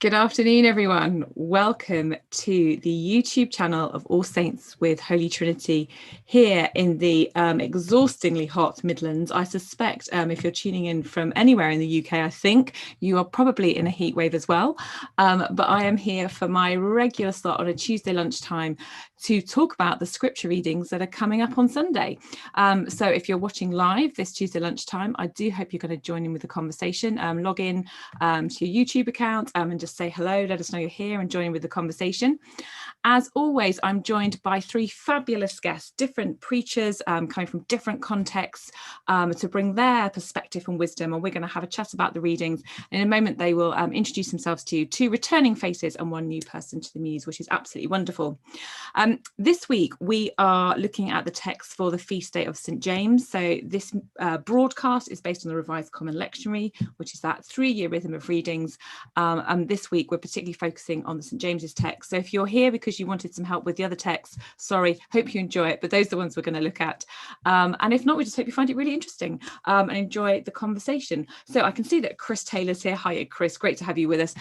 Good afternoon, everyone. Welcome to the YouTube channel of All Saints with Holy Trinity here in the exhaustingly hot Midlands. I suspect if you're tuning in from anywhere in the UK, I think you are probably in a heat wave as well. But I am here for my regular slot on a Tuesday lunchtime to talk about the scripture readings that are coming up on Sunday. So if you're watching live this Tuesday lunchtime, I do hope you're going to join in with the conversation. Log in to your YouTube account and just say hello, let us know you're here and join in with the conversation. As always, I'm joined by three fabulous guests, different preachers coming from different contexts to bring their perspective and wisdom, and we're going to have a chat about the readings. In a moment, they will introduce themselves to you, two returning faces and one new person to the Muse, which is absolutely wonderful. This week, we are looking at the text for the feast day of St. James. So this broadcast is based on the Revised Common Lectionary, which is that 3-year rhythm of readings. And this week, we're particularly focusing on the St. James's text. So if you're here because you wanted some help with the other texts, sorry, hope you enjoy it. But those are the ones we're going to look at. And if not, we just hope you find it really interesting and enjoy the conversation. So I can see that Chris Taylor's here. Hi, Chris. Great to have you with us.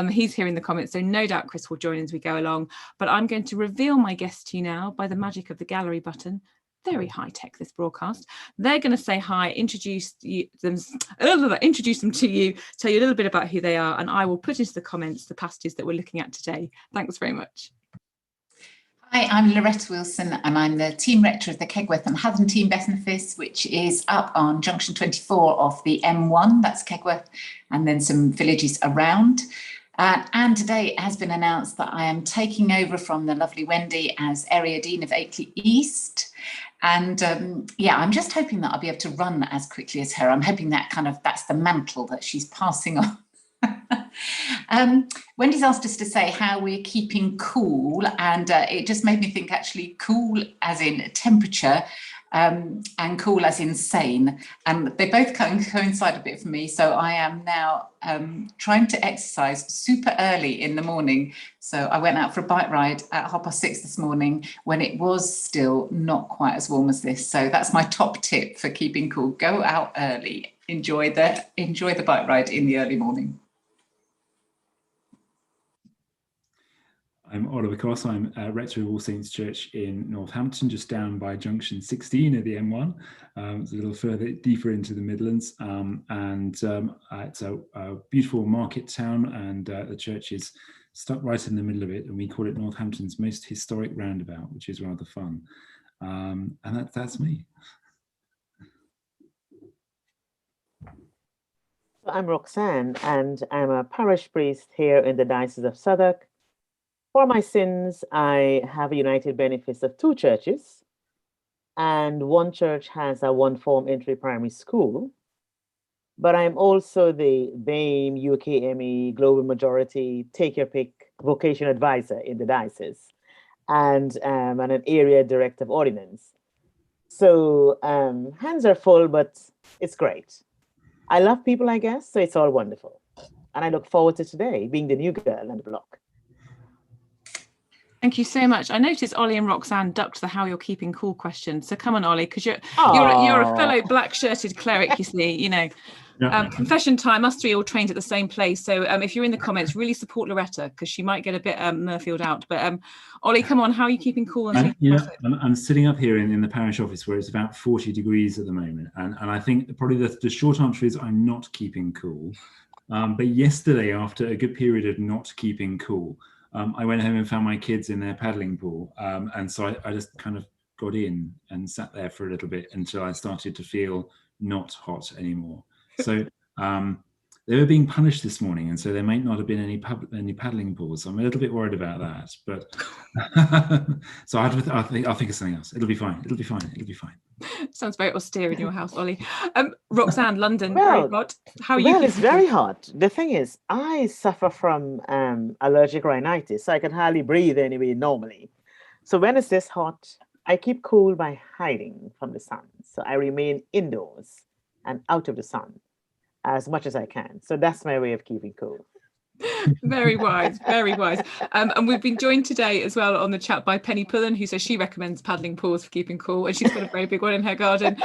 He's here in the comments. So no doubt Chris will join as we go along. But I'm going to reveal my guests to you now by the magic of the gallery button. Very high tech, this broadcast. They're going to say hi, introduce them to you, tell you a little bit about who they are, and I will put into the comments the passages that we're looking at today. Thanks very much. Hi, I'm Loretta Wilson, and I'm the team rector of the Kegworth and Haddon Team Benefice, which is up on junction 24 of the M1, that's Kegworth, and then some villages around. And today it has been announced that I am taking over from the lovely Wendy as Area Dean of Akeley East. And I'm just hoping that I'll be able to run as quickly as her. I'm hoping that that's the mantle that she's passing on. Wendy's asked us to say how we're keeping cool, and it just made me think actually cool as in temperature and cool as in sane, and they both coincide a bit for me. So I am now trying to exercise super early in the morning. So I went out for a bike ride at 6:30 this morning when it was still not quite as warm as this. So that's my top tip for keeping cool. Go out early, enjoy the bike ride in the early morning. I'm Oliver Cross. I'm rector of All Saints Church in Northampton, just down by junction 16 of the M1. It's a little further deeper into the Midlands, and it's a beautiful market town, and the church is stuck right in the middle of it, and we call it Northampton's most historic roundabout, which is rather fun. And that's me. I'm Roxanne, and I'm a parish priest here in the Diocese of Southwark. For my sins, I have a united benefice of 2 churches, and one church has a 1-form entry primary school. But I'm also the BAME, UKME, Global Majority, take your pick vocation advisor in the diocese, and I'm an area director of ordinance. So hands are full, but it's great. I love people, I guess, so it's all wonderful. And I look forward to today being the new girl on the block. Thank you so much. I noticed Ollie and Roxanne ducked the how you're keeping cool question. So come on, Ollie, because you're a fellow black-shirted cleric, you see, you know. Yeah. Confession time, us 3 all trained at the same place. So if you're in the comments, really support Loretta, because she might get a bit Murfield out. But Ollie, come on, how are you keeping cool? I'm sitting up here in the parish office where it's about 40 degrees at the moment. And I think probably the short answer is I'm not keeping cool. But yesterday, after a good period of not keeping cool, I went home and found my kids in their paddling pool. And so I just kind of got in and sat there for a little bit until I started to feel not hot anymore. So they were being punished this morning, and so there might not have been any paddling pools. So I'm a little bit worried about that. But so I'll think of something else. It'll be fine. It'll be fine. It'll be fine. Sounds very austere in your house, Ollie. Roxanne, London, well, very hot. How are you? Well, it's very hot. The thing is, I suffer from allergic rhinitis, so I can hardly breathe anyway normally. So when it's this hot, I keep cool by hiding from the sun. So I remain indoors and out of the sun as much as I can. So that's my way of keeping cool. Very wise, very wise. And we've been joined today as well on the chat by Penny Pullen, who says she recommends paddling pools for keeping cool, and she's got a very big one in her garden.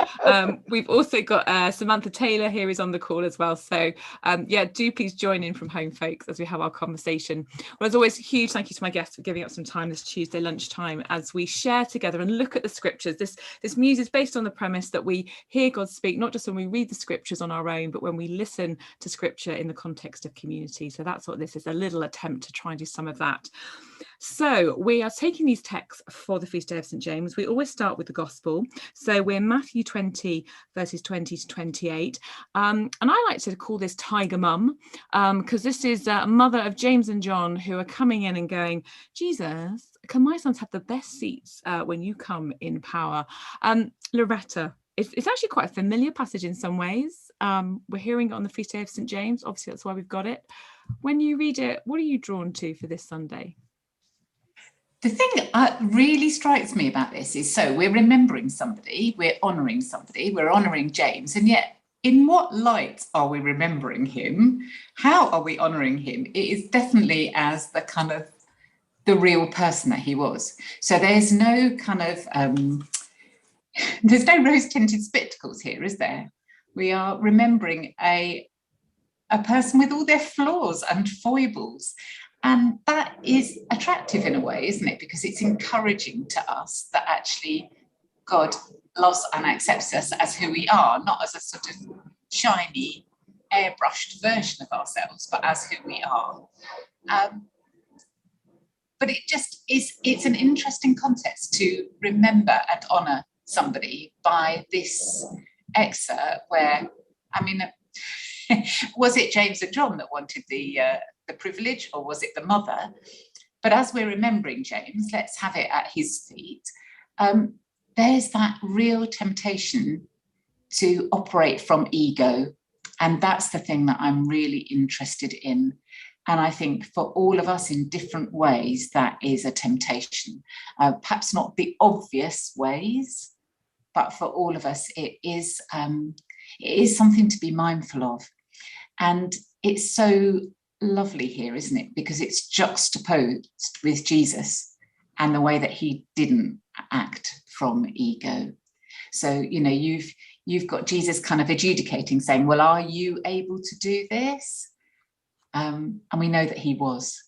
We've also got Samantha Taylor here is on the call as well. So yeah, do please join in from home, folks, as we have our conversation. Well, as always, huge thank you to my guests for giving up some time this Tuesday lunchtime as we share together and look at the scriptures. This Muse is based on the premise that we hear God speak, not just when we read the scriptures on our own, but when we listen to scripture in the context of community. So that's what this is, a little attempt to try and do some of that. So we are taking these texts for the Feast Day of St. James. We always start with the Gospel. So we're Matthew 20, verses 20 to 28. And I like to call this Tiger Mum, because this is a mother of James and John who are coming in and going, Jesus, can my sons have the best seats when you come in power? Loretta, it's actually quite a familiar passage in some ways. We're hearing it on the Feast Day of St. James. Obviously, that's why we've got it. When you read it, what are you drawn to for this Sunday? The thing that really strikes me about this is, so we're remembering somebody, we're honouring somebody, we're honouring James, and yet in what light are we remembering him? How are we honouring him? It is definitely as the kind of the real person that he was. So there's no kind of, there's no rose-tinted spectacles here, is there? We are remembering a person with all their flaws and foibles. And that is attractive in a way, isn't it? Because it's encouraging to us that actually God loves and accepts us as who we are, not as a sort of shiny, airbrushed version of ourselves, but as who we are. But it just is, it's an interesting context to remember and honour somebody by this excerpt where, I mean, was it James and John that wanted the privilege, or was it the mother? But as we're remembering James, let's have it at his feet. There's that real temptation to operate from ego. And that's the thing that I'm really interested in. And I think for all of us in different ways, that is a temptation. Perhaps not the obvious ways, but for all of us, it is something to be mindful of. And it's so lovely here, isn't it? Because it's juxtaposed with Jesus and the way that he didn't act from ego. So, you know, you've got Jesus kind of adjudicating, saying, well, are you able to do this? And we know that he was.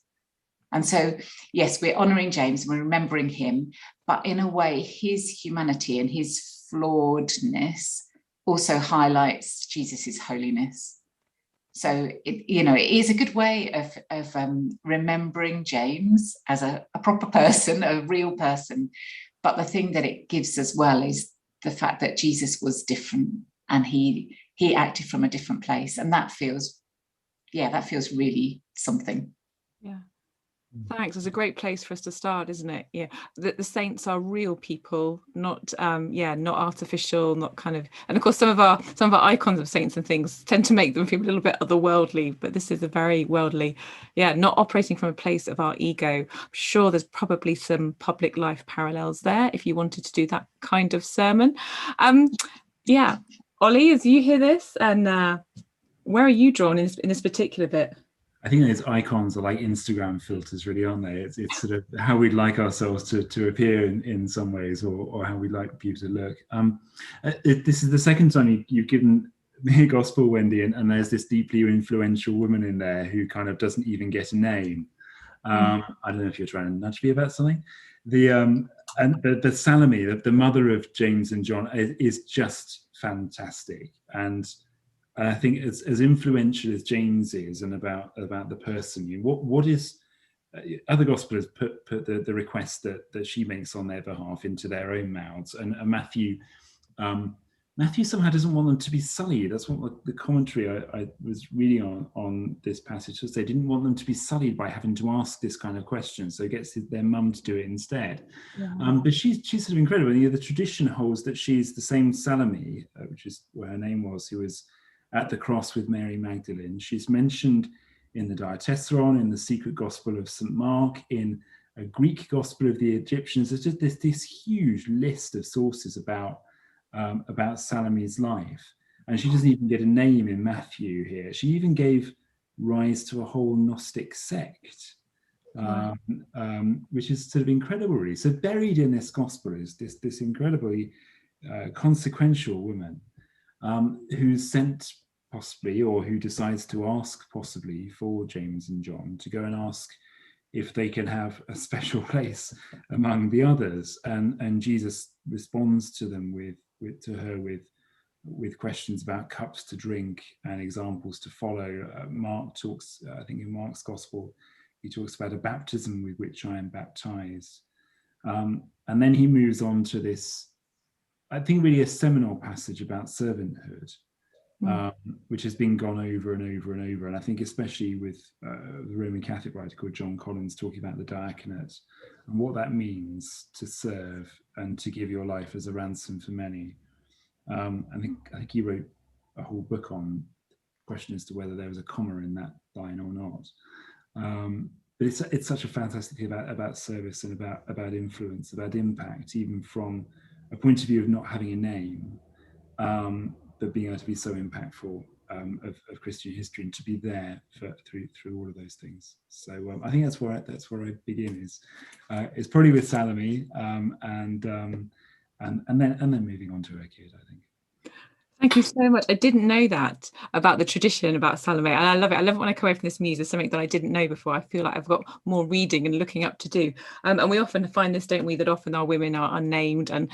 And so, yes, we're honouring James and we're remembering him, but in a way, his humanity and his flawedness also highlights Jesus's holiness. So, it is a good way of remembering James as a proper person, a real person. But the thing that it gives as well is the fact that Jesus was different and he acted from a different place. And that feels really something. Yeah. Thanks. It's a great place for us to start, isn't it? Yeah, the saints are real people, not not artificial, not kind of. And of course, some of our icons of saints and things tend to make them feel a little bit otherworldly. But this is a very worldly, not operating from a place of our ego. I'm sure there's probably some public life parallels there if you wanted to do that kind of sermon. Ollie, as you hear this, and where are you drawn in this particular bit? I think those icons are like Instagram filters, really, aren't they? It's sort of how we'd like ourselves to appear in some ways, or how we'd like people to look. This is the second time you've given me a gospel, Wendy, and there's this deeply influential woman in there who kind of doesn't even get a name. I don't know if you're trying to nudge me about something. The Salome, the mother of James and John, is just fantastic. And I think as influential as James is, and about the person, what is other gospelers put the request that she makes on their behalf into their own mouths, and Matthew somehow doesn't want them to be sullied. That's what the commentary I was reading on this passage was. They didn't want them to be sullied by having to ask this kind of question, so it gets their mum to do it instead. But she's sort of incredible. And, the tradition holds that she's the same Salome, which is where her name was, who was at the cross with Mary Magdalene. She's mentioned in the Diatessaron, in the secret gospel of St. Mark, in a Greek gospel of the Egyptians. There's just this huge list of sources about Salome's life. And she doesn't even get a name in Matthew here. She even gave rise to a whole Gnostic sect, which is sort of incredible, really. So buried in this gospel is this incredibly consequential woman who's sent possibly, or who decides to ask possibly for James and John to go and ask if they can have a special place among the others, and Jesus responds to them with questions about cups to drink and examples to follow. Mark talks, I think in Mark's gospel, he talks about a baptism with which I am baptized. And then he moves on to this, I think really a seminal passage about servanthood, which has been gone over and over and over. And I think especially with the Roman Catholic writer called John Collins talking about the diaconate and what that means to serve and to give your life as a ransom for many. I think he wrote a whole book on the question as to whether there was a comma in that line or not. But it's such a fantastic thing about service and about influence, about impact, even from a point of view of not having a name, but being able to be so impactful of Christian history and to be there through all of those things. So I think that's where I begin is probably with Salome, and then moving on to her kid, I think. Thank you so much. I didn't know that about the tradition about Salome, and I love it. I love it when I come away from this Muse. There's something that I didn't know before. I feel like I've got more reading and looking up to do. And we often find this, don't we, that often our women are unnamed, and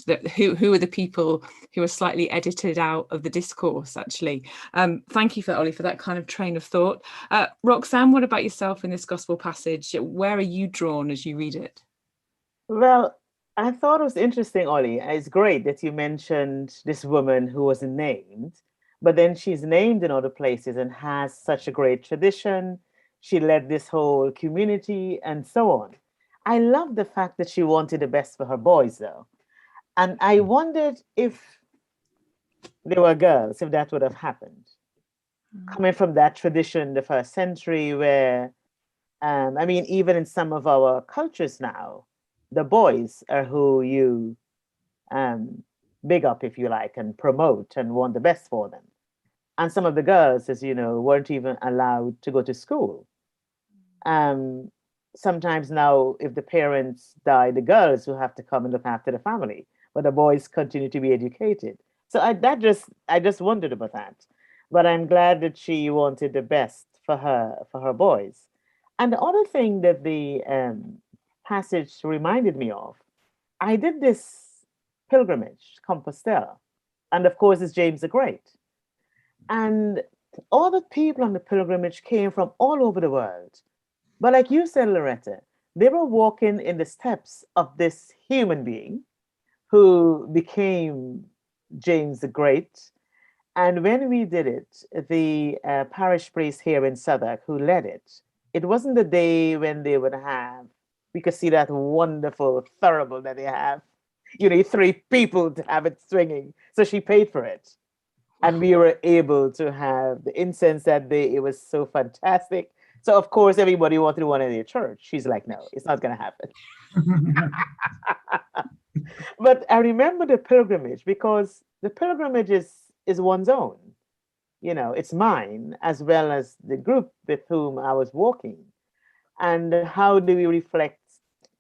that who are the people who are slightly edited out of the discourse, actually. Thank you for Ollie for that kind of train of thought. Roxanne, what about yourself in this gospel passage? Where are you drawn as you read it? Well, I thought it was interesting, Ollie. It's great that you mentioned this woman who wasn't named, but then she's named in other places and has such a great tradition. She led this whole community and so on. I love the fact that she wanted the best for her boys, though. And I wondered if they were girls, if that would have happened. Coming from that tradition, the first century, where, I mean, even in some of our cultures now, the boys are who you big up, if you like, and promote and want the best for them. And some of the girls, as you know, weren't even allowed to go to school. Sometimes now, if the parents die, the girls will have to come and look after the family, but the boys continue to be educated. So I just wondered about that. But I'm glad that she wanted the best for her boys. And the other thing that the passage reminded me of, I did this pilgrimage, Compostela, and of course it's James the Great. And all the people on the pilgrimage came from all over the world. But like you said, Loretta, they were walking in the steps of this human being who became James the Great. And when we did it, the parish priest here in Southwark who led it, it wasn't the day when they would have, we could see that wonderful thurible that they have. You need 3 people to have it swinging. So she paid for it. And we were able to have the incense that day. It was so fantastic. So, of course, everybody wanted one in their church. She's like, no, it's not going to happen. But I remember the pilgrimage, because the pilgrimage is one's own. You know, it's mine as well as the group with whom I was walking. And how do we reflect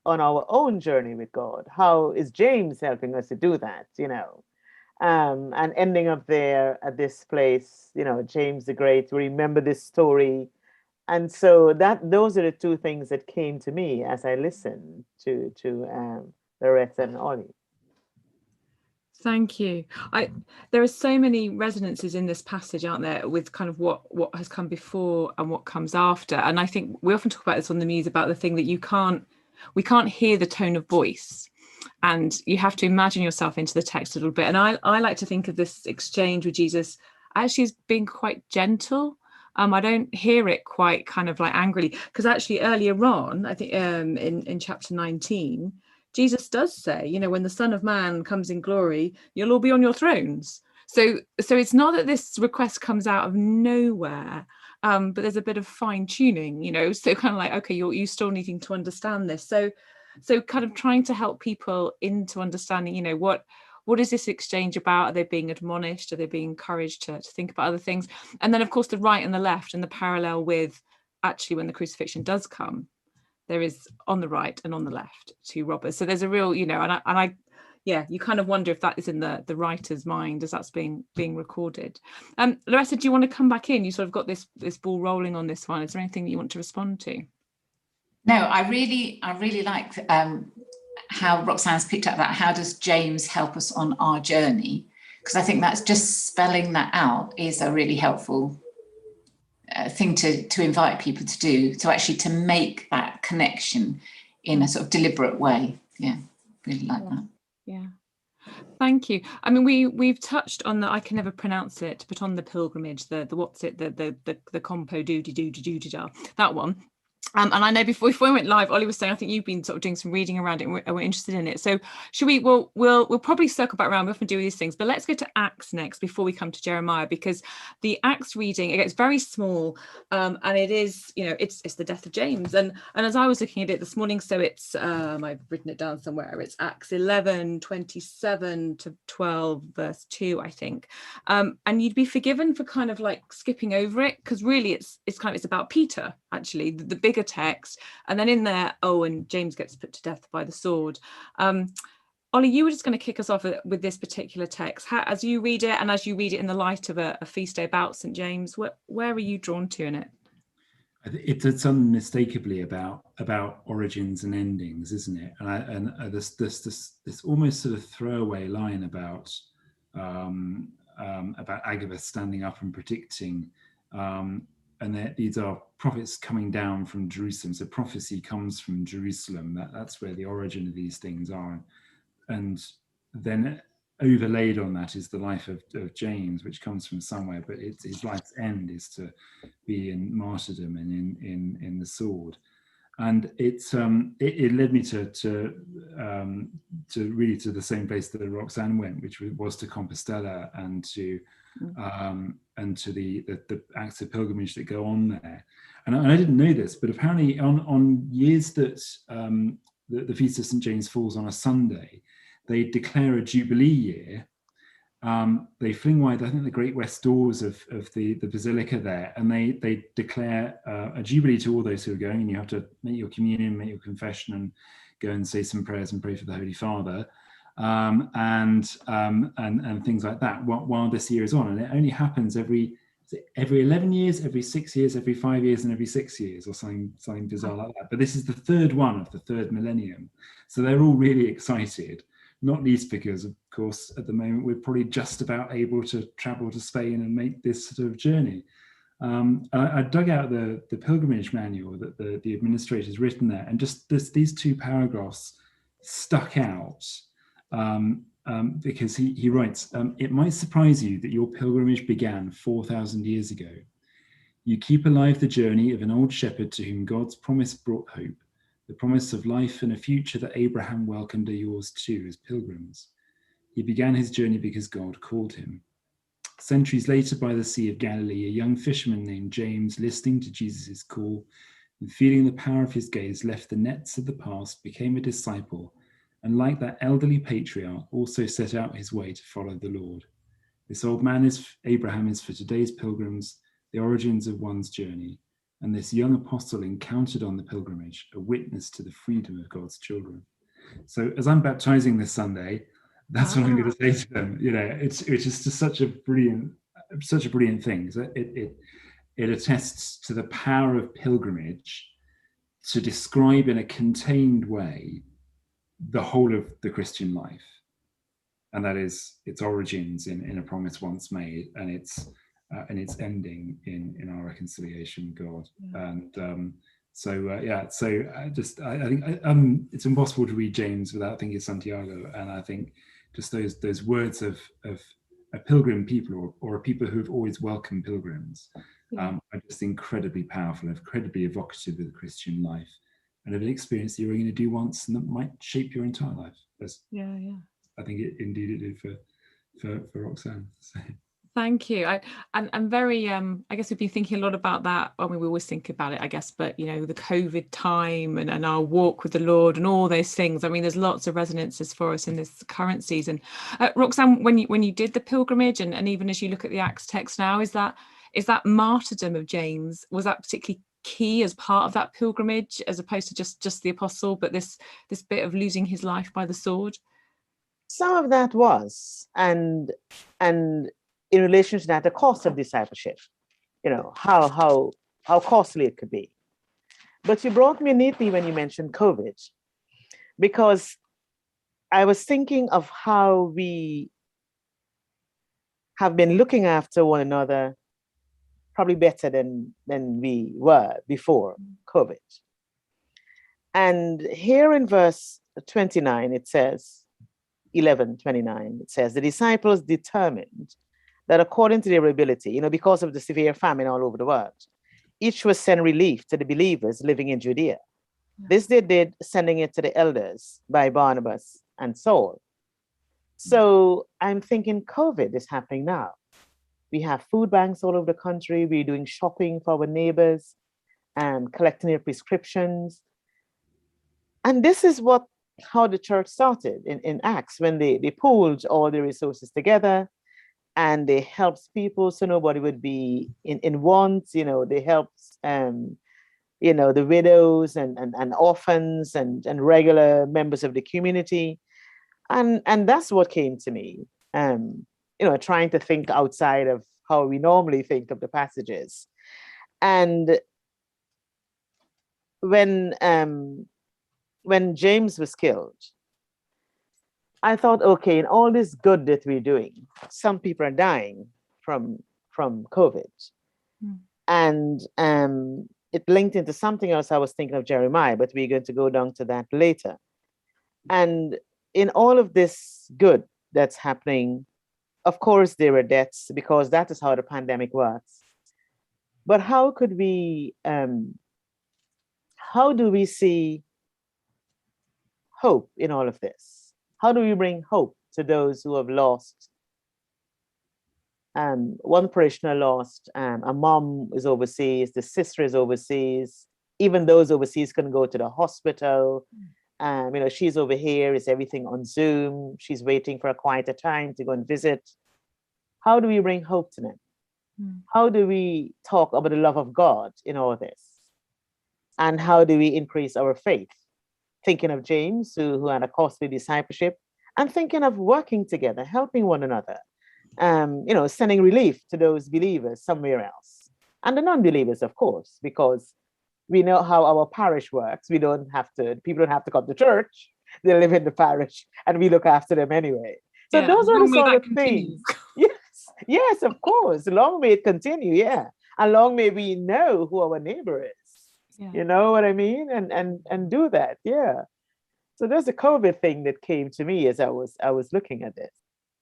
on our own journey with God? How is James helping us to do that, you know? And ending up there at this place, you know, James the Great, remember this story. And so those are the 2 things that came to me as I listened to Loretta and Ollie. Thank you. There are so many resonances in this passage, aren't there, with kind of what has come before and what comes after. And I think we often talk about this on the Muse, about the thing that we can't hear the tone of voice, and you have to imagine yourself into the text a little bit. And I like to think of this exchange with Jesus actually as being quite gentle. I don't hear it quite kind of like angrily, because actually earlier on, I think in chapter 19, Jesus does say, you know, when the Son of Man comes in glory, you'll all be on your thrones. So it's not that this request comes out of nowhere, but there's a bit of fine tuning, you know, so kind of like, okay, you still needing to understand this. So kind of trying to help people into understanding, you know, what what is this exchange about? Are they being admonished? Are they being encouraged to think about other things? And then, of course, the right and the left, and the parallel with actually when the crucifixion does come, there is on the right and on the left two robbers. So there's a real, you know, and I yeah, you kind of wonder if that is in the writer's mind as that's being recorded. Loretta, do you want to come back in? You sort of got this ball rolling on this one. Is there anything that you want to respond to? No, I really like how Roxanne's picked up that. How does James help us on our journey? Because I think that's just spelling that out is a really helpful thing to invite people to do, to actually to make that connection in a sort of deliberate way. Yeah, really like that. Yeah. Thank you. I mean, we've touched on the, I can never pronounce it, but on the pilgrimage, the what's it, the compo doody da, that one. And I know before we went live, Ollie was saying, I think you've been sort of doing some reading around it and we're interested in it. So should we, we'll probably circle back around. We often do these things, but let's go to Acts next before we come to Jeremiah, because the Acts reading, it gets very small, and it is, you know, it's the death of James. And as I was looking at it this morning, so it's, I've written it down somewhere, it's Acts 11:27 to 12 verse 2, I think. And you'd be forgiven for kind of like skipping over it, because really it's about Peter, actually, the bigger text, and then in there, and James gets put to death by the sword. Ollie, you were just going to kick us off with this particular text. How, as you read it, and as you read it in the light of a feast day about St. James, where are you drawn to in it? It's unmistakably about origins and endings, isn't it? And this almost sort of throwaway line about Agabus standing up and predicting. And these are prophets coming down from Jerusalem. So prophecy comes from Jerusalem. That's where the origin of these things are. And then overlaid on that is the life of James, which comes from somewhere, but his life's end is to be in martyrdom and in the sword. And it led me to really to the same place that Roxanne went, which was to Compostela and to the acts of pilgrimage that go on there. And I didn't know this, but apparently on years that the Feast of St. James falls on a Sunday, they declare a Jubilee year. They fling wide, I think, the great west doors of the basilica there, and they declare a Jubilee to all those who are going, and you have to make your communion, make your confession, and go and say some prayers and pray for the Holy Father, and things like that while this year is on. And it only happens every 11 years, every 6 years, every 5 years, and every 6 years, or something bizarre like that. But this is the third one of the third millennium. So they're all really excited, not least because, of course, at the moment, we're probably just about able to travel to Spain and make this sort of journey. I dug out the pilgrimage manual that the administrator's written there, and just these two paragraphs stuck out. Because he writes, it might surprise you that your pilgrimage began 4,000 years ago. You keep alive the journey of an old shepherd to whom God's promise brought hope, the promise of life and a future that Abraham welcomed are yours too as pilgrims. He began his journey because God called him. Centuries later, by the Sea of Galilee, a young fisherman named James, listening to Jesus' call and feeling the power of his gaze, left the nets of the past, became a disciple, and like that elderly patriarch, also set out his way to follow the Lord. This old man Abraham is for today's pilgrims, the origins of one's journey, and this young apostle encountered on the pilgrimage, a witness to the freedom of God's children. So as I'm baptizing this Sunday, that's what I'm going to say to them. You know, it's just such a brilliant thing. So it attests to the power of pilgrimage to describe in a contained way the whole of the Christian life, and that is its origins in a promise once made, and its ending in our reconciliation with God. And I think it's impossible to read James without thinking of Santiago, and I think just those words of a pilgrim people or a people who have always welcomed pilgrims are just incredibly powerful, incredibly evocative of the Christian life, and of an experience that you're going to do once and that might shape your entire life. I think it did for Roxanne. So. Thank you. I'm very I guess we've been thinking a lot about that. I mean, we always think about it, I guess, but you know, the COVID time and our walk with the Lord and all those things. I mean, there's lots of resonances for us in this current season. Roxanne, when you did the pilgrimage, and even as you look at the Acts text now, is that martyrdom of James, was that particularly key as part of that pilgrimage, as opposed to just the apostle, but this bit of losing his life by the sword? Some of that was, and in relation to that, the cost of discipleship, you know, how costly it could be. But you brought me neatly when you mentioned COVID, because I was thinking of how we have been looking after one another probably better than we were before COVID. And here in verse 29, it says, 11:29, it says, the disciples determined that according to their ability, you know, because of the severe famine all over the world, each was send relief to the believers living in Judea. This they did, sending it to the elders by Barnabas and Saul. So I'm thinking COVID is happening now. We have food banks all over the country. We're doing shopping for our neighbors and collecting their prescriptions. And this is how the church started in Acts, when they pooled all the resources together and they helped people so nobody would be in want. You know, they helped you know, the widows and orphans and regular members of the community. And that's what came to me. You know, trying to think outside of how we normally think of the passages. And when James was killed, I thought, okay, in all this good that we're doing, some people are dying from COVID. And it linked into something else. I was thinking of Jeremiah, but we're going to go down to that later. And in all of this good that's happening, of course, there were deaths, because that is how the pandemic works. But how could we, how do we see hope in all of this? How do we bring hope to those who have lost? One parishioner lost, a mom is overseas, the sister is overseas. Even those overseas can go to the hospital. You know, she's over here, is everything on Zoom. She's waiting for a quieter time to go and visit. How do we bring hope to them? How do we talk about the love of God in all this? And how do we increase our faith? Thinking of James, who had a costly discipleship, and thinking of working together, helping one another, you know, sending relief to those believers somewhere else. And the non-believers, of course, because we know how our parish works. People don't have to come to church. They live in the parish and we look after them anyway. So those are the sort of things. Yes, of course. Long may it continue, yeah. And long may we know who our neighbor is. Yeah. You know what I mean? And do that, yeah. So there's a COVID thing that came to me as I was looking at this.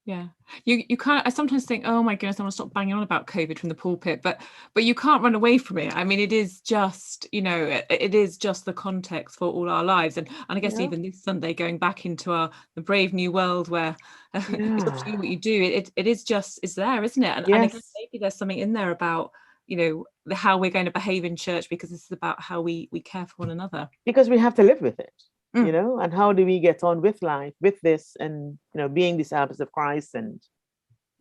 Yeah, you can't. I sometimes think, oh my goodness, I want to stop banging on about COVID from the pulpit, but you can't run away from it. I mean, it is just, you know, it is just the context for all our lives, and I guess even this Sunday, going back into the brave new world where it's up to you what you do. It is just, it's there, isn't it? And I guess maybe there's something in there about, you know, how we're going to behave in church, because this is about how we care for one another. Because we have to live with it. You know, and how do we get on with life, with this, and, you know, being disciples of Christ and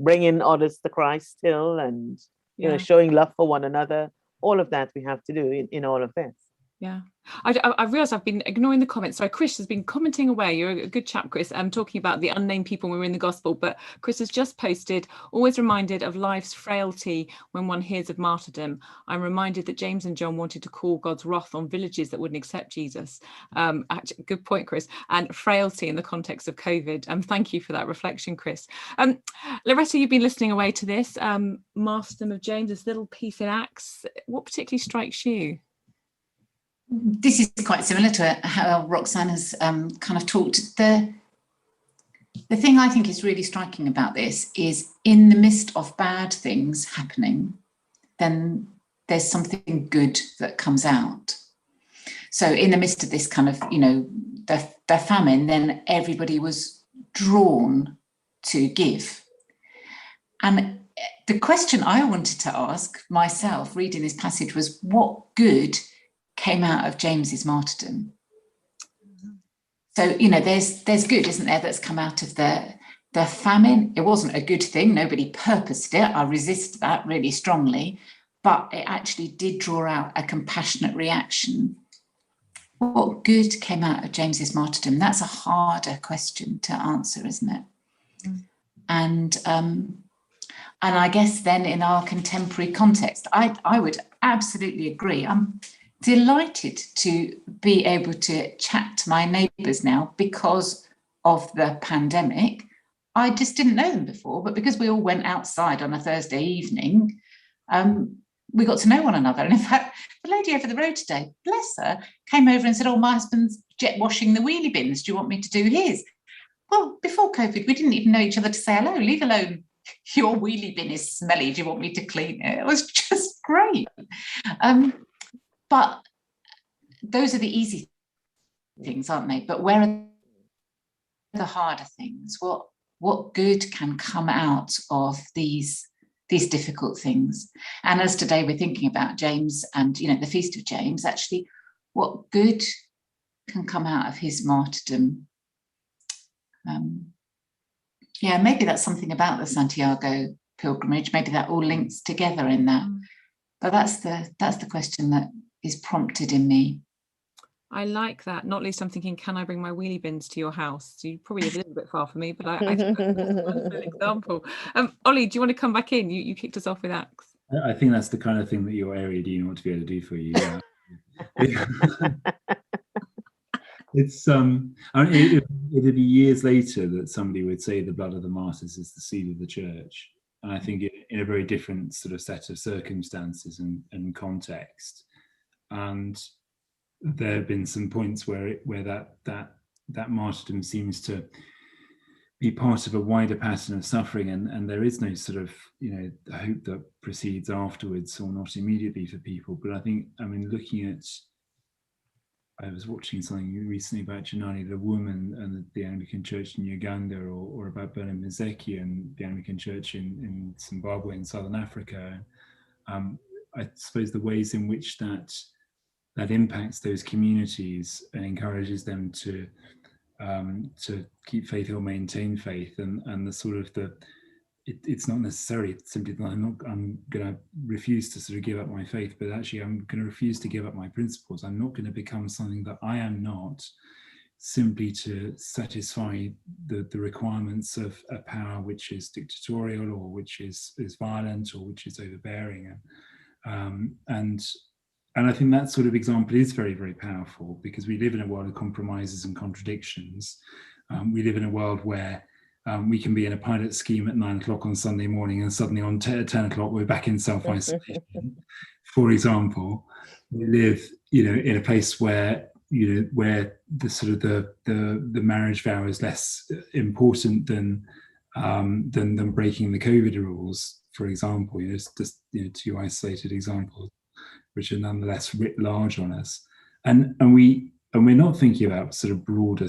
bringing others to Christ still, and, you know, showing love for one another. All of that we have to do in all of this. Yeah, I realised I've been ignoring the comments. Sorry, Chris has been commenting away. You're a good chap, Chris. I'm talking about the unnamed people when we're in the gospel, but Chris has just posted, always reminded of life's frailty when one hears of martyrdom. I'm reminded that James and John wanted to call God's wrath on villages that wouldn't accept Jesus. Actually, good point, Chris. And frailty in the context of COVID. Thank you for that reflection, Chris. Loretta, you've been listening away to this. Martyrdom of James, this little piece in Acts. What particularly strikes you? This is quite similar to how Roxanne has kind of talked. The thing I think is really striking about this is, in the midst of bad things happening, then there's something good that comes out. So in the midst of this kind of, you know, the famine, then everybody was drawn to give. And the question I wanted to ask myself reading this passage was, what good came out of James's martyrdom? So, you know, there's good, isn't there, that's come out of the famine. It wasn't a good thing. Nobody purposed it. I resist that really strongly. But it actually did draw out a compassionate reaction. What good came out of James's martyrdom? That's a harder question to answer, isn't it? And I guess then in our contemporary context, I would absolutely agree. I'm delighted to be able to chat to my neighbours now because of the pandemic. I just didn't know them before, but because we all went outside on a Thursday evening, we got to know one another. And in fact, the lady over the road today, bless her, came over and said, oh, my husband's jet washing the wheelie bins. Do you want me to do his? Well, before COVID, we didn't even know each other to say hello, leave alone your wheelie bin is smelly. Do you want me to clean it? It was just great. But those are the easy things, aren't they? But where are the harder things? What good can come out of these difficult things? And as today we're thinking about James and, you know, the Feast of James, actually, what good can come out of his martyrdom? Yeah, maybe that's something about the Santiago pilgrimage. Maybe that all links together in that. But that's the question that is prompted in me. I like that. Not least I'm thinking, can I bring my wheelie bins to your house? You probably live a little bit far from me, but I think that's an example. Ollie, do you want to come back in? You kicked us off with Acts. I think that's the kind of thing that your area dean ought to be able to do for you. Yeah. It's I mean, it'd be years later that somebody would say the blood of the martyrs is the seed of the church, and I think in a very different sort of set of circumstances and context. And there have been some points where that martyrdom seems to be part of a wider pattern of suffering, and there is no sort of, you know, hope that proceeds afterwards or not immediately for people. But I think, I mean, looking at, I was watching something recently about Janani, the woman, and the Anglican Church in Uganda, or about Bernard Mzeki and the Anglican Church in Zimbabwe and Southern Africa. I suppose the ways in which that impacts those communities and encourages them to keep faith or maintain faith, and the sort of it's not necessarily simply that I'm going to refuse to sort of give up my faith, but actually I'm going to refuse to give up my principles. I'm not going to become something that I am not, simply to satisfy the requirements of a power which is dictatorial, or which is violent, or which is overbearing. And I think that sort of example is very, very powerful, because we live in a world of compromises and contradictions. We live in a world where we can be in a pilot scheme at 9 o'clock on Sunday morning, and suddenly on 10 o'clock we're back in self-isolation. For example, we live, you know, in a place where, you know, where the sort of the marriage vow is less important than breaking the COVID rules, for example. You know, it's just, you know, two isolated examples, which are nonetheless writ large on us, and we're not thinking about sort of broader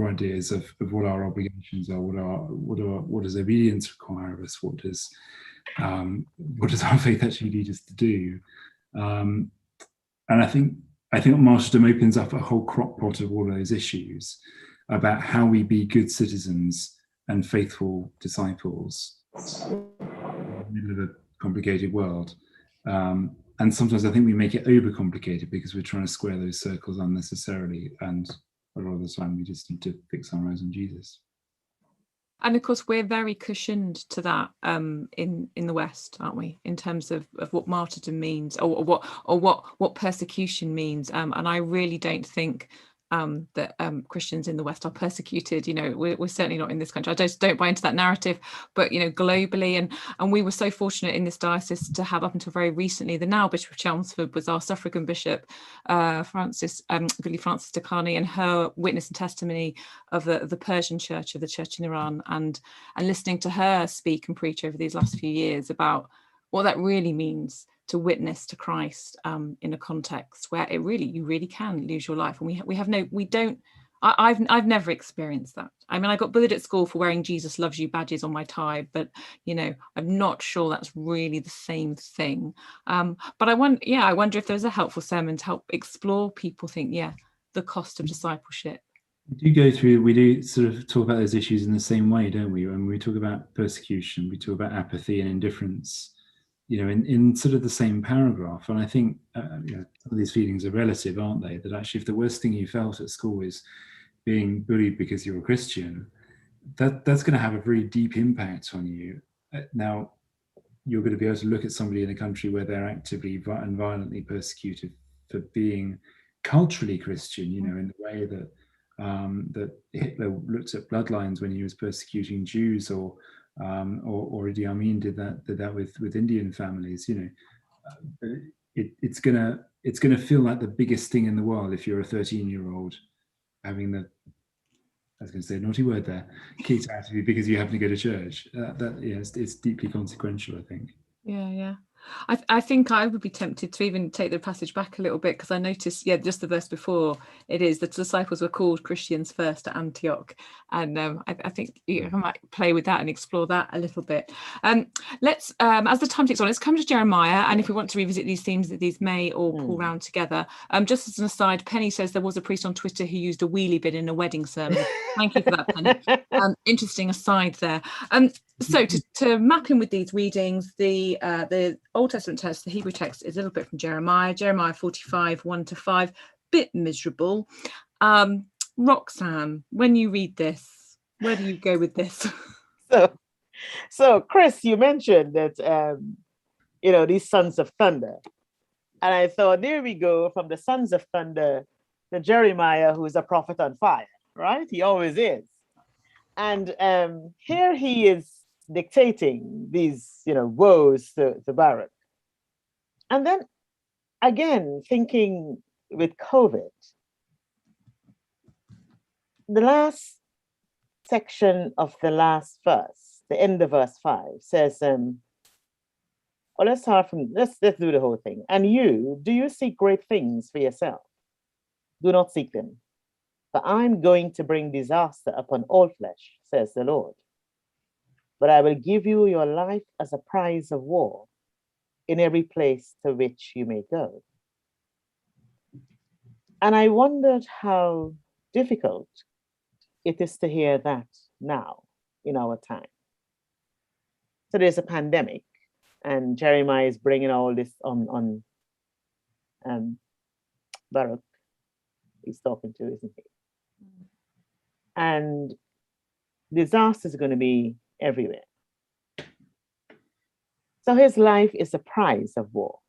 ideas of what our obligations are, what does obedience require of us, what does our faith actually lead us to do, and I think martyrdom opens up a whole crock pot of all those issues about how we be good citizens and faithful disciples in the middle of a complicated world. And sometimes I think we make it overcomplicated because we're trying to square those circles unnecessarily, and a lot of the time we just need to fix our eyes on Jesus. And of course, we're very cushioned to that in the West, aren't we? In terms of what martyrdom means, or what persecution means. And I really don't think that Christians in the West are persecuted. You know, we're certainly not in this country. I just don't buy into that narrative. But, you know, globally, and we were so fortunate in this diocese to have, up until very recently, the now Bishop of Chelmsford was our suffragan bishop, Francis Takani, and her witness and testimony of the Persian church, of the church in Iran, and listening to her speak and preach over these last few years about what that really means to witness to Christ in a context where you really can lose your life. And we don't, I've never experienced that. I mean, I got bullied at school for wearing Jesus loves you badges on my tie, but I'm not sure that's really the same thing. But I wonder if there's a helpful sermon to help explore people think, the cost of discipleship. We do sort of talk about those issues in the same way, don't we? When we talk about persecution, we talk about apathy and indifference, in sort of the same paragraph. And I think some of these feelings are relative, aren't they? That actually, if the worst thing you felt at school is being bullied because you're a Christian, that's going to have a very deep impact on you. Now, you're going to be able to look at somebody in a country where they're actively and violently persecuted for being culturally Christian, in the way that that Hitler looked at bloodlines when he was persecuting Jews, or Idi Amin did that with Indian families. It's gonna feel like the biggest thing in the world if you're a 13-year-old having I was going to say a naughty word there, kicked out of you because you happen to go to church. It's deeply consequential, I think. Yeah. I think I would be tempted to even take the passage back a little bit, because I noticed, just the verse before, it is the disciples were called Christians first at Antioch, and I think I might play with that and explore that a little bit. Let's, as the time ticks on, let's come to Jeremiah, and if we want to revisit these themes, that these may all pull round together. Just as an aside, Penny says there was a priest on Twitter who used a wheelie bin in a wedding sermon. Thank you for that, Penny. Interesting aside there. So to map in with these readings, the Old Testament text, the Hebrew text, is a little bit from Jeremiah 45, 1-5, bit miserable. Roxanne, when you read this, where do you go with this? So Chris, you mentioned that these sons of thunder, and I thought, there we go, from the sons of thunder to Jeremiah, who is a prophet on fire, right? He always is. And here he is dictating these, woes to Baruch. And then again, thinking with COVID, the last section of the last verse, the end of verse 5, says, let's start from, let's do the whole thing. And do you seek great things for yourself? Do not seek them. For I'm going to bring disaster upon all flesh, says the Lord. But I will give you your life as a prize of war in every place to which you may go. And I wondered how difficult it is to hear that now in our time. So there's a pandemic, and Jeremiah is bringing all this on Baruch. He's talking to, isn't he? And disaster is going to be everywhere. So his life is a prize of war.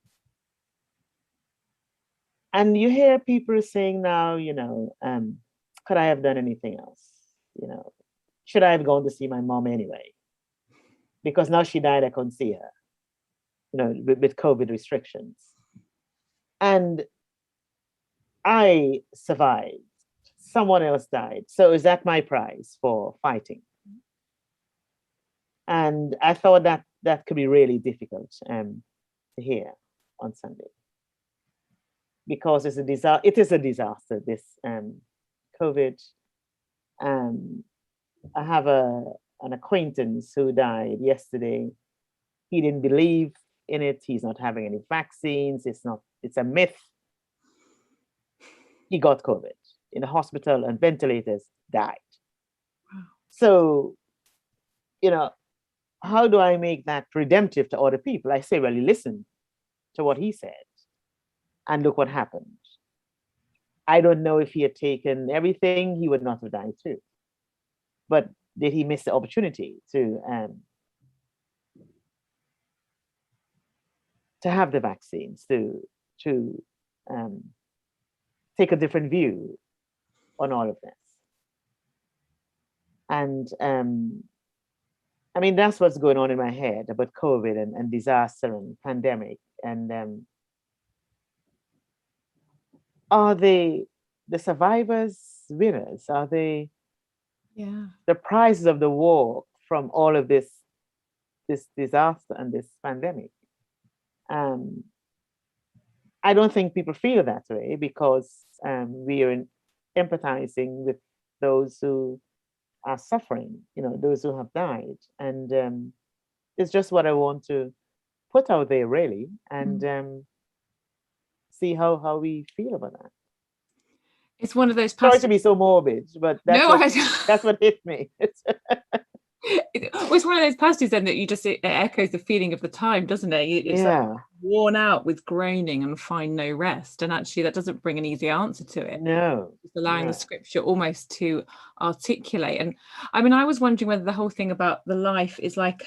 And you hear people saying now, could I have done anything else? Should I have gone to see my mom anyway? Because now she died, I couldn't see her, with COVID restrictions. And I survived. Someone else died. So is that my prize for fighting? And I thought that could be really difficult to hear on Sunday, because it is a disaster, this COVID. I have an acquaintance who died yesterday. He didn't believe in it. He's not having any vaccines. It's a myth. He got COVID in the hospital and ventilators, died. Wow. So, how do I make that redemptive to other people? I say, well, you listen to what he said and look what happened. I don't know if he had taken everything, he would not have died too. But did he miss the opportunity to have the vaccines, to take a different view on all of this? And that's what's going on in my head about COVID and disaster and pandemic. And are the survivors winners? Are they the prizes of the war from all of this disaster and this pandemic? I don't think people feel that way, because we are empathizing with those who are suffering, those who have died. And it's just what I want to put out there, really, and see how we feel about that. It's one of those Sorry to be so morbid, but that's what hit me. It's one of those passages then that it echoes the feeling of the time, doesn't it? It's like worn out with groaning and find no rest, and actually that doesn't bring an easy answer to it. No, just allowing the scripture almost to articulate. And I mean, I was wondering whether the whole thing about the life is like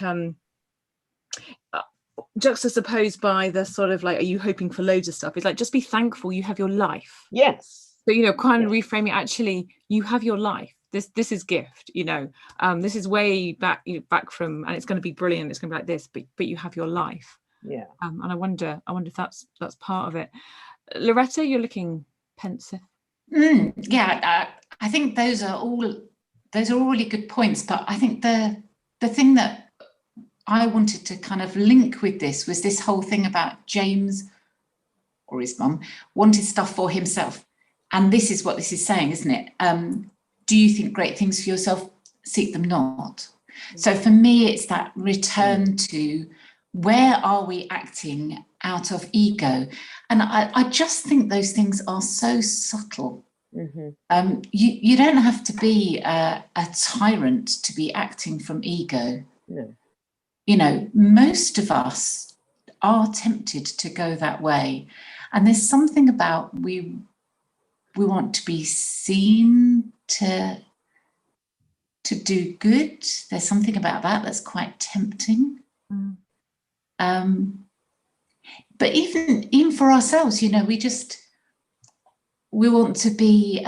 juxtaposed by the sort of like, are you hoping for loads of stuff? It's like, just be thankful you have your life. Yes. So kind of reframing, actually you have your life. This is gift, this is way back from, and it's going to be brilliant, it's going to be like this, but you have your life. And I wonder if that's part of it. Loretta, you're looking pensive. I think those are all really good points, but I think the thing that I wanted to kind of link with this was this whole thing about James, or his mum, wanted stuff for himself. And this is what this is saying, isn't it? Do you think great things for yourself? Seek them not. So for me, it's that return to where are we acting out of ego? And I just think those things are so subtle. You don't have to be a tyrant to be acting from ego. No. Most of us are tempted to go that way. And there's something about we want to be seen to do good. There's something about that that's quite tempting. But even for ourselves, we want to be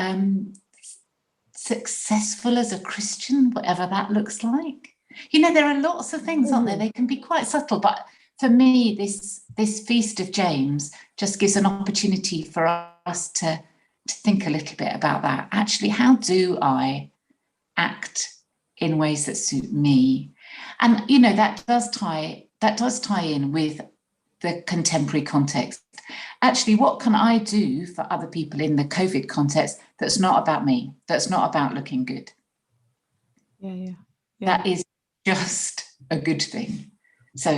successful as a Christian, whatever that looks like. There are lots of things, aren't there? They can be quite subtle, but for me, this Feast of James just gives an opportunity for us to think a little bit about that. Actually, how do I act in ways that suit me? And that does tie in with the contemporary context. Actually, what can I do for other people in the COVID context that's not about me, that's not about looking good? That is just a good thing. So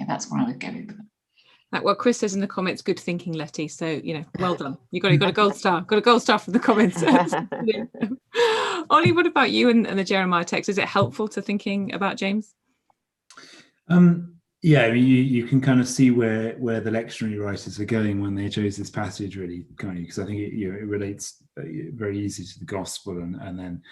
that's where I would go with it. Well, Chris says in the comments, good thinking, Letty. So, well done. You got a gold star. Got a gold star from the comments. Ollie, what about you and the Jeremiah text? Is it helpful to thinking about James? You can kind of see where the lectionary writers are going when they chose this passage, really, can't you? Because I think it relates very easily to the gospel, and then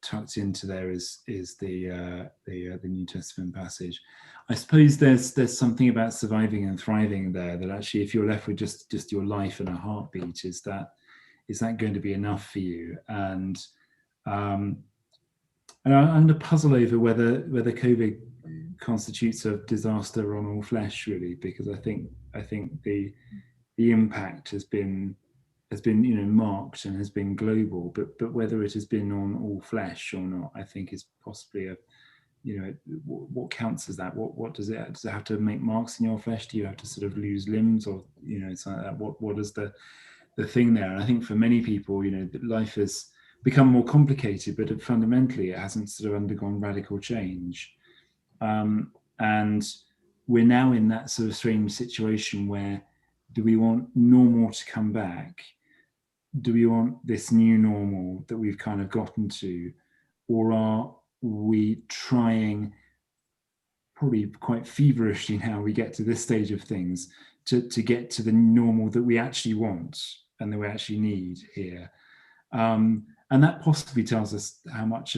tucked into there is the New Testament passage. I suppose there's something about surviving and thriving there, that actually, if you're left with just your life and a heartbeat, is that going to be enough for you? And I'm under puzzle over whether COVID constitutes a disaster on all flesh, really, because I think the impact has been marked and has been global, but whether it has been on all flesh or not, I think is possibly what counts as that? What does it have to make marks in your flesh? Do you have to sort of lose limbs, or something like that? What is the thing there? And I think for many people, life has become more complicated, but fundamentally it hasn't sort of undergone radical change. And we're now in that sort of strange situation where, do we want normal to come back? Do we want this new normal that we've kind of gotten to? Or are we trying, probably quite feverishly now, we get to this stage of things, to get to the normal that we actually want and that we actually need here? And that possibly tells us how much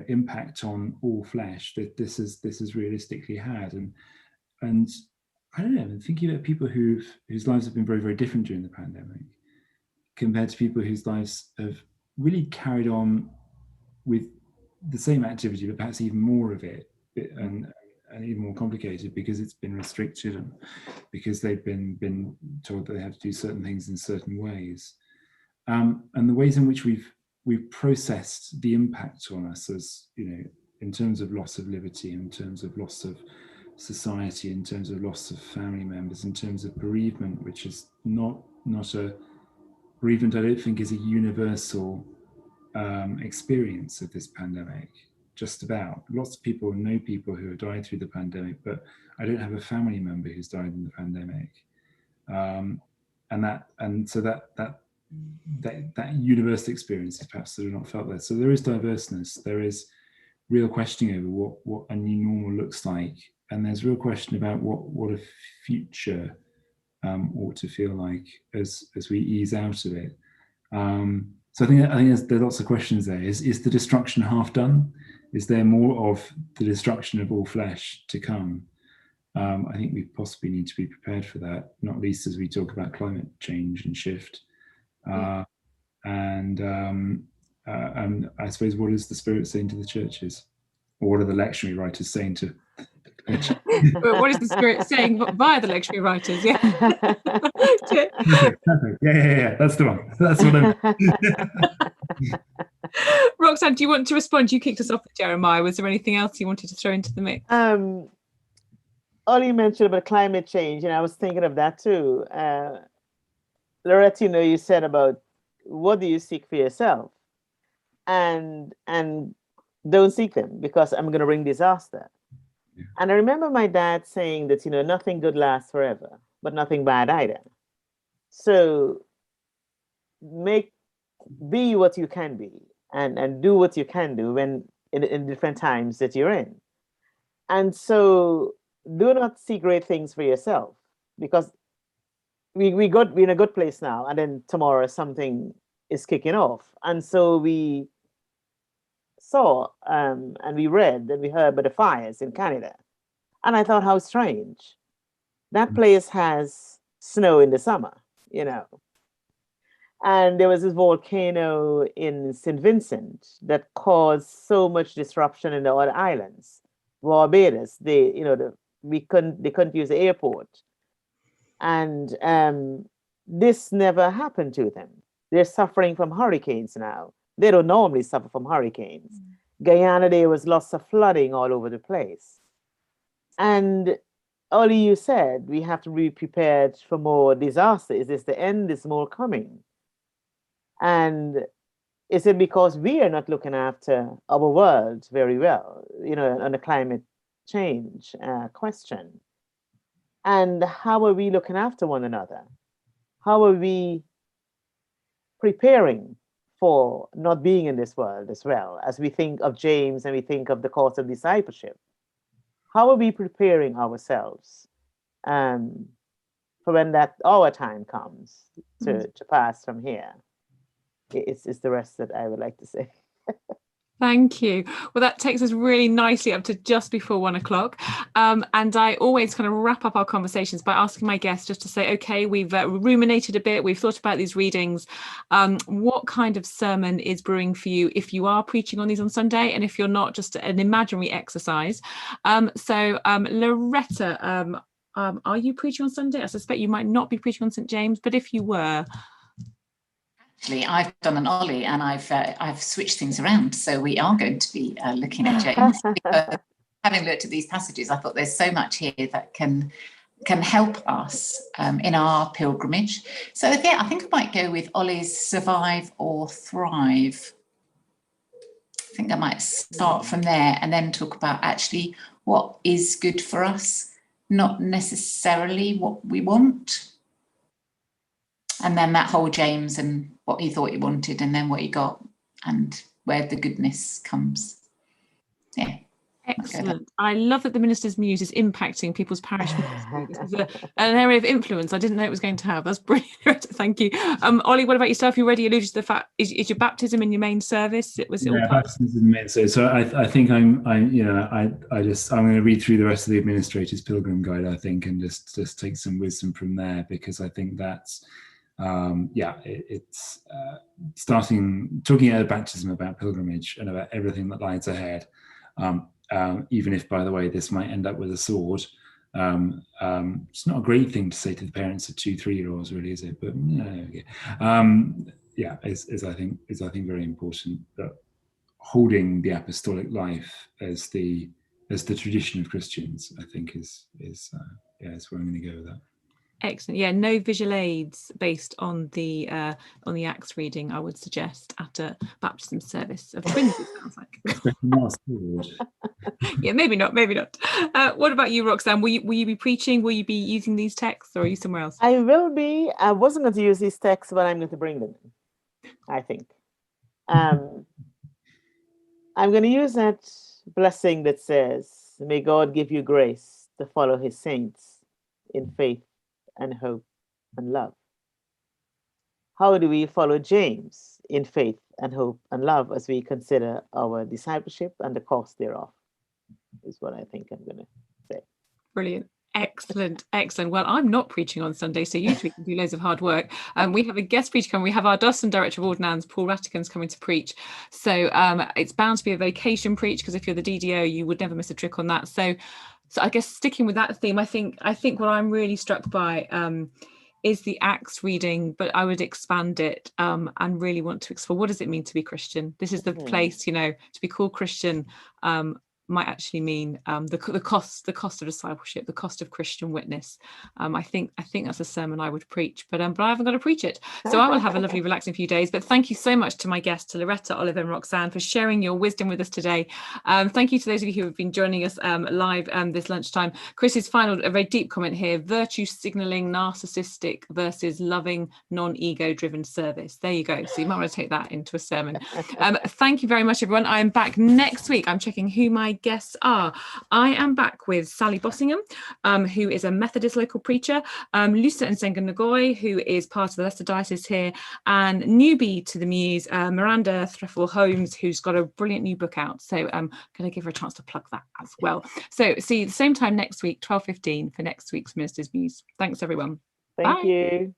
impact on all flesh that this has realistically had. And I don't know, I'm thinking about people whose lives have been very, very different during the pandemic, compared to people whose lives have really carried on with the same activity, but perhaps even more of it, and even more complicated, because it's been restricted and because they've been told that they have to do certain things in certain ways. And the ways in which we've processed the impact on us, as in terms of loss of liberty, in terms of loss of society, in terms of loss of family members, in terms of bereavement, which is not a bereavement, I don't think, is a universal experience of this pandemic. Just about. Lots of people know people who have died through the pandemic, but I don't have a family member who's died in the pandemic. And so that universal experience is perhaps sort of not felt there. So there is diverseness. There is real questioning over what a new normal looks like, and there's real question about what a future ought to feel like as we ease out of it. So I think there's lots of questions there. Is the destruction half done? Is there more of the destruction of all flesh to come? I think we possibly need to be prepared for that, not least as we talk about climate change and shift. And I suppose, what is the Spirit saying to the churches? Or what are the lectionary writers saying to the church? What is the Spirit saying via the lectionary writers? Yeah. Perfect. Yeah. That's the one. That's what I'm. Roxanne, do you want to respond? You kicked us off with Jeremiah. Was there anything else you wanted to throw into the mix? All you mentioned about climate change, and I was thinking of that too. Loretta, you said about what do you seek for yourself, and don't seek them because I'm going to bring disaster. Yeah. And I remember my dad saying that nothing good lasts forever, but nothing bad either. So be what you can be, and do what you can do when in different times that you're in. And so do not seek great things for yourself, because we're in a good place now, and then tomorrow something is kicking off. And so we saw and we read and we heard about the fires in Canada. And I thought, how strange. That place has snow in the summer, And there was this volcano in St. Vincent that caused so much disruption in the other islands. Barbados, they couldn't use the airport. And this never happened to them. They're suffering from hurricanes now. They don't normally suffer from hurricanes. Guyana, there was lots of flooding all over the place. And Ollie, you said we have to be prepared for more disaster. Is this the end? Is more coming? And is it because we are not looking after our world very well, on the climate change question? And how are we looking after one another? How are we preparing for not being in this world as well, as we think of James and we think of the course of discipleship? How are we preparing ourselves for when our time comes to pass from here? It's the rest that I would like to say. Thank you. Well, that takes us really nicely up to just before 1 o'clock. And I always kind of wrap up our conversations by asking my guests just to say, okay, we've ruminated a bit. We've thought about these readings. What kind of sermon is brewing for you if you are preaching on these on Sunday? And if you're not, just an imaginary exercise. So Loretta, are you preaching on Sunday? I suspect you might not be preaching on St. James, but if you were... Actually, I've done an Ollie and I've switched things around. So we are going to be looking at James. Having looked at these passages, I thought there's so much here that can help us in our pilgrimage. So yeah, I think I might go with Ollie's Survive or Thrive. I think I might start from there and then talk about actually what is good for us, not necessarily what we want. And then that whole James and what he thought he wanted and then what he got and where the goodness comes. Yeah. Excellent. I love that the Minister's Muse is impacting people's parish ministry. This is an area of influence I didn't know it was going to have. That's brilliant. Thank you. Ollie, what about yourself? You already alluded to the fact, is your baptism in your main service? Baptism is in the main service. So I think I'm going to read through the rest of the Administrator's Pilgrim Guide, I think, and just take some wisdom from there, because I think that's it's talking about baptism, about pilgrimage, and about everything that lies ahead. Even if, by the way, this might end up with a sword, it's not a great thing to say to the parents of 2-3-year-olds, really, is it? But is I think very important that holding the apostolic life as the tradition of Christians, I think is where I'm going to go with that. Excellent. Yeah, no visual aids based on the Acts reading, I would suggest, at a baptism service of twins, it sounds like. Yeah, maybe not. What about you, Roxanne? Will you be preaching? Will you be using these texts, or are you somewhere else? I will be. I wasn't going to use these texts, but I'm going to bring them in, I think. I'm going to use that blessing that says, may God give you grace to follow his saints in faith and hope and love. How do we follow James in faith and hope and love as we consider our discipleship and the cost thereof? Is what I think I'm going to say. Brilliant. Excellent. Well, I'm not preaching on Sunday, so you three can do loads of hard work. We have a guest preacher coming. We have our Dawson Director of Ordinance, Paul Rattigan's coming to preach. So it's bound to be a vocation preach, because if you're the DDO, you would never miss a trick on that. So I guess sticking with that theme, I think what I'm really struck by is the Acts reading, but I would expand it and really want to explore, what does it mean to be Christian? This is the place, to be called Christian might actually mean the cost of discipleship, the cost of Christian witness. I think that's a sermon I would preach, but I haven't got to preach it. So I will have a lovely, relaxing few days. But thank you so much to my guests, to Loretta, Oliver, and Roxanne, for sharing your wisdom with us today. Thank you to those of you who have been joining us live this lunchtime. Chris's final, a very deep comment here: virtue signaling, narcissistic versus loving, non-ego driven service. There you go. So you might want to take that into a sermon. Thank you very much, everyone. I am back next week. I'm checking who my guests are. I am back with Sally Bossingham, who is a Methodist local preacher, Lusa Nsenga Ngoy, who is part of the Leicester Diocese here, and newbie to the Muse, Miranda Threffel Holmes, who's got a brilliant new book out. So I'm going to give her a chance to plug that as well. So see you the same time next week, 12:15, for next week's Minister's Muse. Thanks, everyone. Thank you.